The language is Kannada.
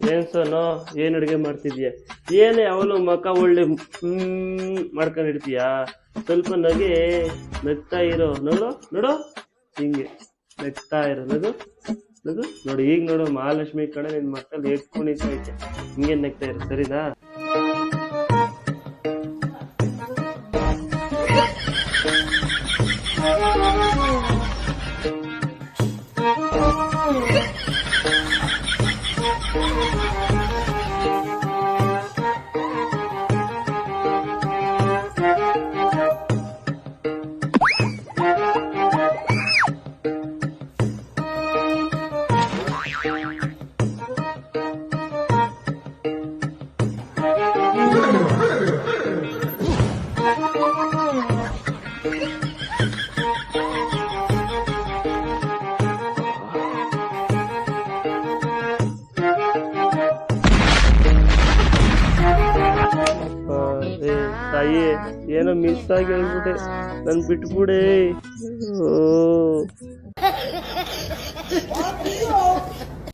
ಏನ್ ಸೋನು, ಏನ್ ಅಡುಗೆ ಮಾಡ್ತಿದ್ಯಾ? ಏನೇ ಅವಳು ಮಕ ಒಳ್ಳೆ ಮಾಡ್ಕೊಂಡಿರ್ತೀಯಾ? ಸ್ವಲ್ಪ ನಗೆ, ನಗ್ತಾ ಇರೋ. ನೋಡು ನೋಡು, ಹಿಂಗೆ ನಗ್ತಾ ಇರೋ. ನಗು ನಗು. ನೋಡಿ ಈಗ ನೋಡು, ಮಹಾಲಕ್ಷ್ಮಿ ಕಡೆ ನಿನ್ ಮಕ್ಕಳು ಕುಣಿತೈತೆ. ಹಿಂಗೆ ನಗ್ತಾ ಇರೋ, ಸರಿನಾ? ತಾಯಿ, ಏನೋ ಮಿಸ್ ಆಗಿ ಹೇಳ್ಬಿಟ್ಟೆ, ನನ್ ಬಿಟ್ಬಿಡೆ. ಓ